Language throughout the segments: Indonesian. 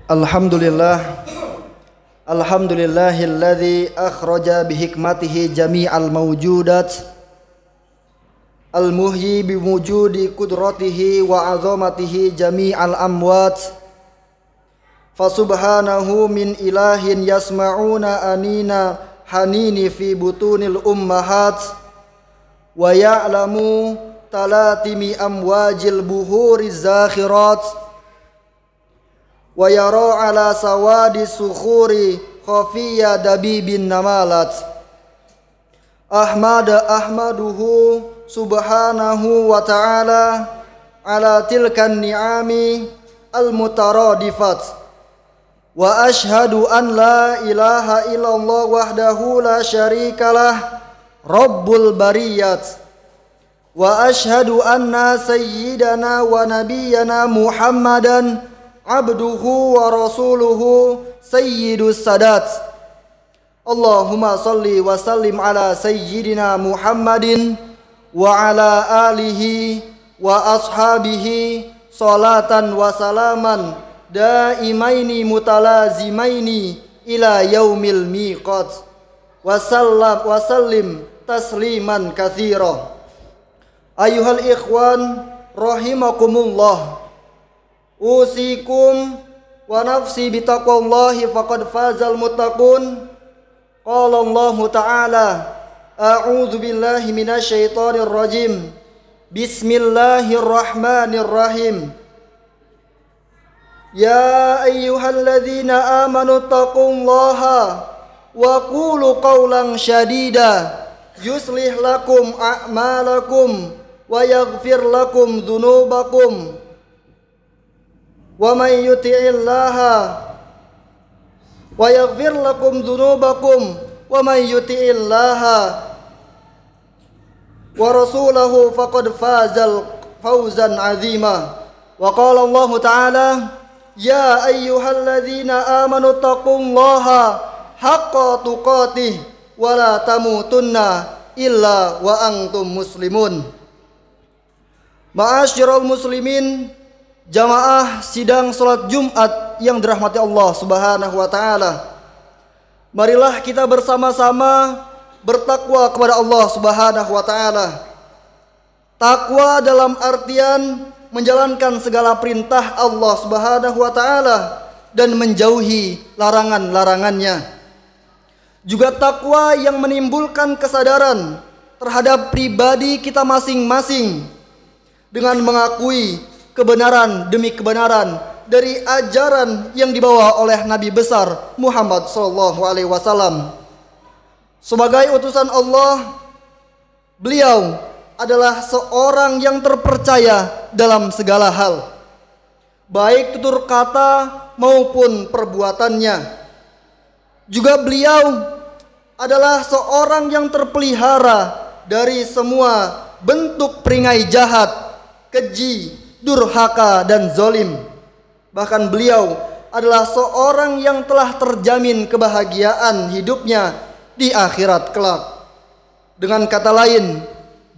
Alhamdulillah, alhamdulillahilladzi akhraja bihikmatihi jami'al mawjudat al-muhyi biwujudi qudratihi wa azamatihi jami'al amwat. Fasubhanahu min ilahin yasma'una anina hanini fi butunil ummahat wa ya'lamu talatimi amwajil buhuriz zakhirat wa yara ala sawadi sukhuri khafiya dabibin namalat. Ahmaduhu subhanahu wa ta'ala ala tilkan ni'ami al-mutaradifat wa ashhadu an la ilaha illallah wahdahu la syarikalah rabbul bariyat wa ashhadu anna sayyidana wa nabiyyana Muhammadan abduhu wa rasuluhu sayyidus sadat. Allahumma salli wa sallim ala sayyidina Muhammadin wa ala alihi wa ashabihi salatan wa salaman daimaini mutalazimaini ila yaumil miqat wa sallim tasliman katsira. Ayuhal ikhwan rahimakumullah, usikum wa nafsi bitaqwallahi faqad fazal muttaqun. Qala Allah Ta'ala, a'udzu billahi minasyaitonir rajim. Bismillahirrahmanirrahim. Ya ayyuhalladzina amanu taqullaha wa qulu qawlan syadida yuslih lakum a'malakum wa yaghfir lakum dzunubakum. Wa may yuti'illaha wa yaghfir lakum dzunubakum wa may yuti'illaha wa rasulahu faqad fazal fawzan 'azima. Wa qala Allah Ta'ala, ya ayyuhalladzina amanu taqullaha haqqa tuqatih wa la tamutunna illa wa antum muslimun. Ma'asyiral muslimin, jamaah sidang salat Jumat yang dirahmati Allah Subhanahu wa taala. Marilah kita bersama-sama bertakwa kepada Allah Subhanahu wa taala. Takwa dalam artian menjalankan segala perintah Allah Subhanahu wa taala dan menjauhi larangan-larangannya. Juga takwa yang menimbulkan kesadaran terhadap pribadi kita masing-masing dengan mengakui kebenaran demi kebenaran dari ajaran yang dibawa oleh Nabi besar Muhammad sallallahu alaihi wasallam. Sebagai utusan Allah, beliau adalah seorang yang terpercaya dalam segala hal, baik tutur kata maupun perbuatannya. Juga beliau adalah seorang yang terpelihara dari semua bentuk peringai jahat, keji, durhaka dan zalim. Bahkan beliau adalah seorang yang telah terjamin kebahagiaan hidupnya di akhirat kelak. Dengan kata lain,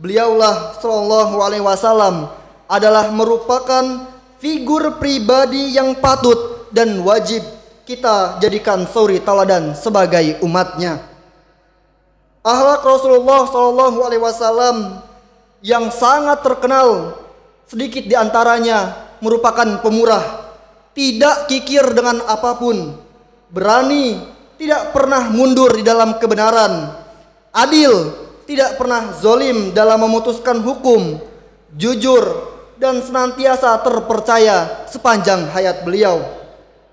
beliaulah sallallahu alaihi wasallam adalah merupakan figur pribadi yang patut dan wajib kita jadikan suri tauladan sebagai umatnya. Akhlak Rasulullah sallallahu alaihi wasallam yang sangat terkenal, sedikit di antaranya merupakan pemurah, tidak kikir dengan apapun, berani, tidak pernah mundur di dalam kebenaran, adil, tidak pernah zalim dalam memutuskan hukum, jujur, dan senantiasa terpercaya sepanjang hayat beliau.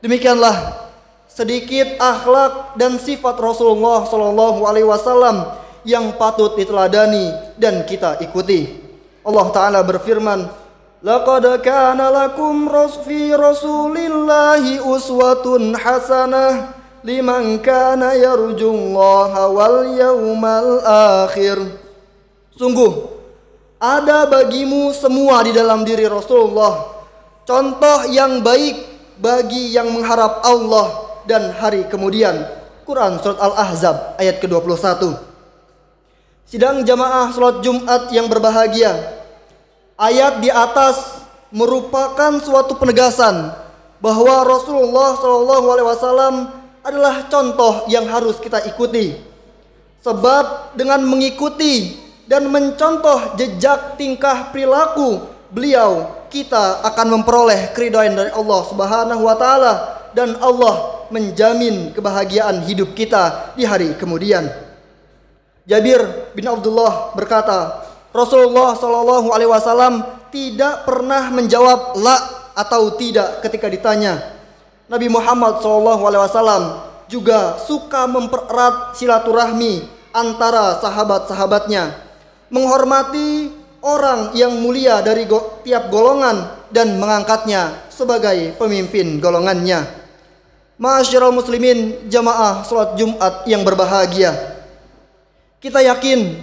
Demikianlah sedikit akhlak dan sifat Rasulullah sallallahu alaihi wasallam yang patut diteladani dan kita ikuti. Allah Ta'ala berfirman, laqad kana lakum fi rasulillahi uswatun hasanah liman kana yarjullaha wal yawmal akhir. Sungguh ada bagimu semua di dalam diri Rasulullah contoh yang baik bagi yang mengharap Allah dan hari kemudian. Quran surat Al-Ahzab ayat ke-21. Sidang jamaah salat Jumat yang berbahagia, ayat di atas merupakan suatu penegasan bahwa Rasulullah SAW adalah contoh yang harus kita ikuti. Sebab dengan mengikuti dan mencontoh jejak tingkah perilaku beliau, kita akan memperoleh keridhaan dari Allah Subhanahu wa taala, dan Allah menjamin kebahagiaan hidup kita di hari kemudian. Jabir bin Abdullah berkata, Rasulullah SAW tidak pernah menjawab la atau tidak ketika ditanya. Nabi Muhammad SAW juga suka mempererat silaturahmi antara sahabat-sahabatnya, menghormati orang yang mulia dari tiap golongan dan mengangkatnya sebagai pemimpin golongannya. Ma'asyiral muslimin, jamaah salat Jumat yang berbahagia, kita yakin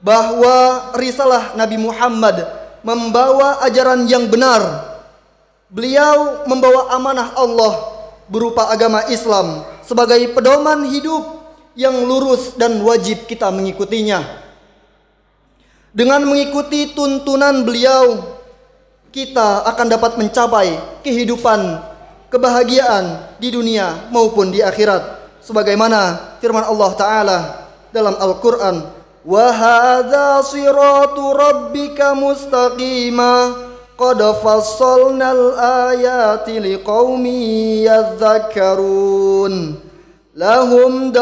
bahwa risalah Nabi Muhammad membawa ajaran yang benar. Beliau membawa amanah Allah berupa agama Islam sebagai pedoman hidup yang lurus dan wajib kita mengikutinya. Dengan mengikuti tuntunan beliau, kita akan dapat mencapai kehidupan, kebahagiaan di dunia maupun di akhirat. Sebagaimana firman Allah Ta'ala dalam Al-Quran, wa hadza siratu rabbika mustaqima qad fassalnal ayati liqaumin yadhakkarun lahum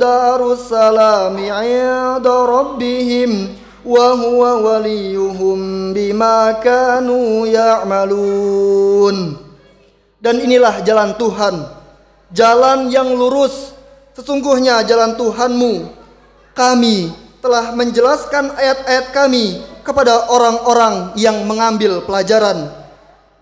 darus salami 'inda rabbihim wa huwa waliyuhum bima kanu ya'malun. Dan inilah jalan Tuhan, jalan yang lurus. Sesungguhnya jalan Tuhanmu, kami telah menjelaskan ayat-ayat kami kepada orang-orang yang mengambil pelajaran.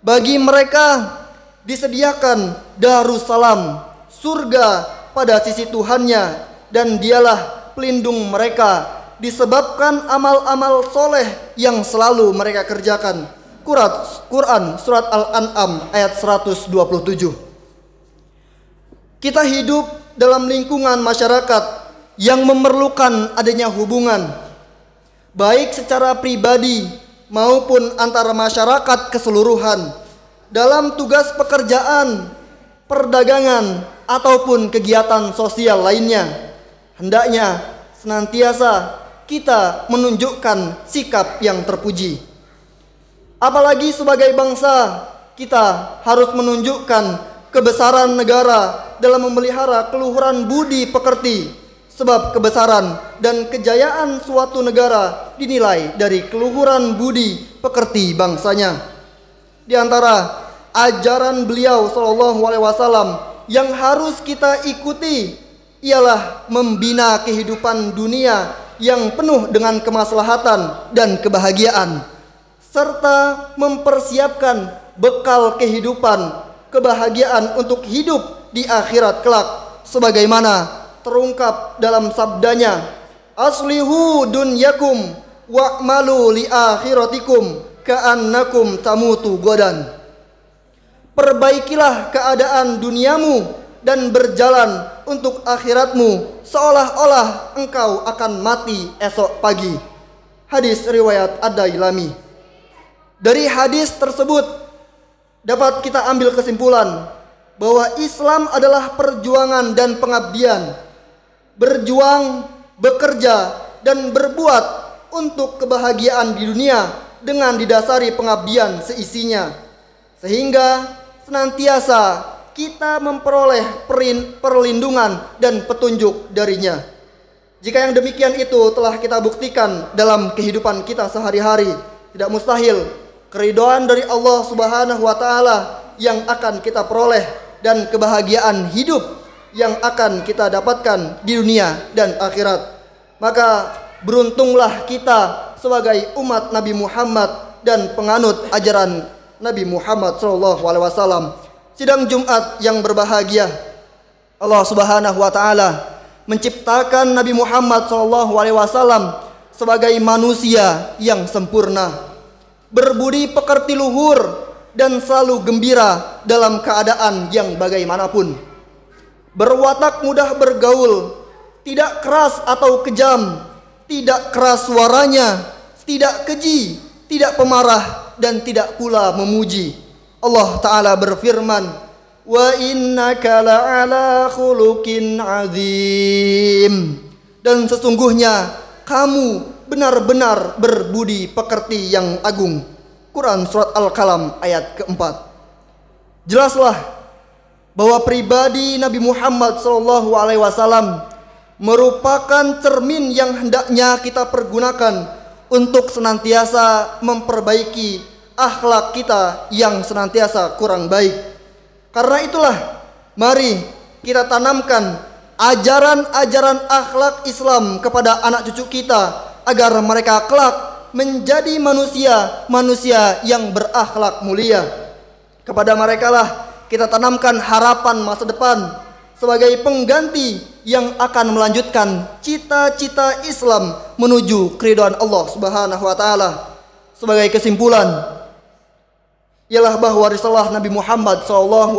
Bagi mereka disediakan Darussalam, surga pada sisi Tuhannya, dan dialah pelindung mereka disebabkan amal-amal soleh yang selalu mereka kerjakan. Quran Surat Al-An'am ayat 127. Kita hidup dalam lingkungan masyarakat yang memerlukan adanya hubungan, baik secara pribadi maupun antara masyarakat keseluruhan, dalam tugas pekerjaan, perdagangan, ataupun kegiatan sosial lainnya. Hendaknya senantiasa kita menunjukkan sikap yang terpuji. Apalagi sebagai bangsa, kita harus menunjukkan kebesaran negara dalam memelihara keluhuran budi pekerti. Sebab kebesaran dan kejayaan suatu negara dinilai dari keluhuran budi pekerti bangsanya. Di antara ajaran beliau SAW yang harus kita ikuti ialah membina kehidupan dunia yang penuh dengan kemaslahatan dan kebahagiaan, serta mempersiapkan bekal kehidupan kebahagiaan untuk hidup di akhirat kelak, sebagaimana terungkap dalam sabdanya, aslihu dunyakum wa'malu li akhiratikum ka'annakum tamutu godan. Perbaikilah keadaan duniamu dan berjalan untuk akhiratmu seolah-olah engkau akan mati esok pagi. Hadis riwayat Ad-Dailami. Dari hadis tersebut dapat kita ambil kesimpulan bahwa Islam adalah perjuangan dan pengabdian. Berjuang, bekerja, dan berbuat untuk kebahagiaan di dunia dengan didasari pengabdian seisinya, sehingga senantiasa kita memperoleh perlindungan dan petunjuk darinya. Jika yang demikian itu telah kita buktikan dalam kehidupan kita sehari-hari, tidak mustahil keridhaan dari Allah Subhanahu wa taala yang akan kita peroleh dan kebahagiaan hidup yang akan kita dapatkan di dunia dan akhirat. Maka beruntunglah kita sebagai umat Nabi Muhammad dan penganut ajaran Nabi Muhammad SAW. Sidang Jumat yang berbahagia, Allah Subhanahu wa taala menciptakan Nabi Muhammad SAW sebagai manusia yang sempurna, berbudi pekerti luhur, dan selalu gembira dalam keadaan yang bagaimanapun. Berwatak mudah bergaul, tidak keras atau kejam, tidak keras suaranya, tidak keji, tidak pemarah, dan tidak pula memuji. Allah Ta'ala berfirman, wa innaka la'ala khuluqin azim. Dan sesungguhnya kamu benar-benar berbudi pekerti yang agung. Quran surat Al-Qalam ayat keempat. Jelaslah bahwa pribadi Nabi Muhammad SAW merupakan cermin yang hendaknya kita pergunakan untuk senantiasa memperbaiki akhlak kita yang senantiasa kurang baik. Karena itulah, mari kita tanamkan ajaran-ajaran akhlak Islam kepada anak cucu kita agar mereka kelak menjadi manusia yang berakhlak mulia. Kepada mereka lah kita tanamkan harapan masa depan sebagai pengganti yang akan melanjutkan cita-cita Islam menuju keridhaan Allah Subhanahu wa taala. Sebagai kesimpulan, ialah bahwa risalah Nabi Muhammad SAW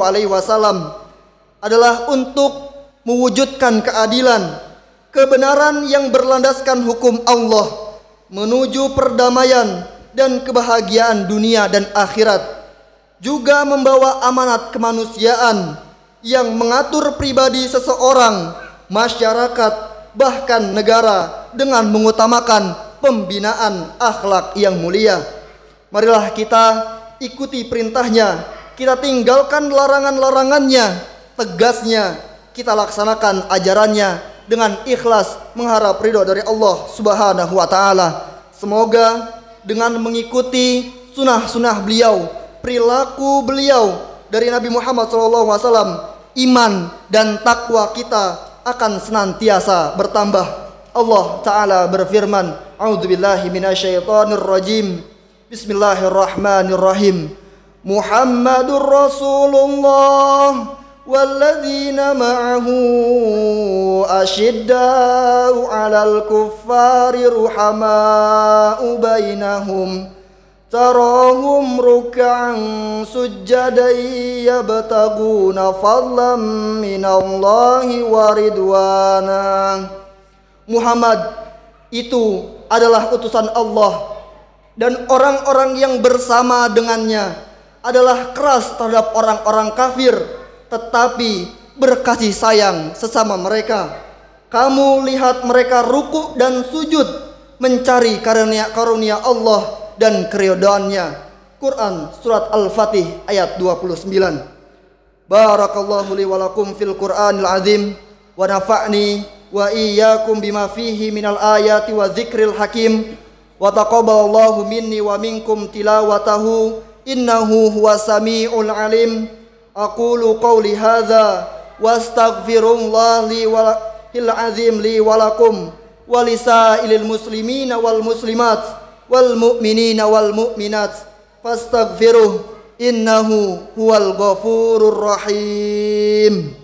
adalah untuk mewujudkan keadilan, kebenaran yang berlandaskan hukum Allah, menuju perdamaian dan kebahagiaan dunia dan akhirat. Juga membawa amanat kemanusiaan yang mengatur pribadi seseorang, masyarakat, bahkan negara dengan mengutamakan pembinaan akhlak yang mulia. Marilah kita ikuti perintahnya, kita tinggalkan larangan-larangannya, tegasnya kita laksanakan ajarannya dengan ikhlas mengharap ridho dari Allah Subhanahu wa taala. Semoga dengan mengikuti sunnah-sunnah beliau, perilaku beliau dari Nabi Muhammad SAW, iman dan takwa kita akan senantiasa bertambah. Allah Ta'ala berfirman, a'udzubillahi minasyaitonir rajim. Bismillahirrahmanirrahim. Muhammadur Rasulullah walladzina ma'ahu asyidda'u 'alal kuffari ruhama'u bainahum tarahum ruk'an sujjadan yabtaguna fadlan minallahi wa ridwana. Muhammad itu adalah utusan Allah, dan orang-orang yang bersama dengannya adalah keras terhadap orang-orang kafir, tetapi berkasih sayang sesama mereka. Kamu lihat mereka ruku dan sujud mencari karunia Allah dan keridhaannya. Quran surat Al-Fatih ayat 29. Barakallahu li wa lakum fil Qur'anil azim wa nafa'ni wa iyyakum bima fihi minal ayati wa dzikril hakim wa taqabbalallahu minni wa minkum tilawatahu innahu huwas samiul alim. Aqulu qawli hadza wastaghfirullah li walil azim li wa lakum wa lisailil muslimina wal muslimat wal mu'minina wal mu'minat fastaghfiruh innahu huwal ghafurur rahim.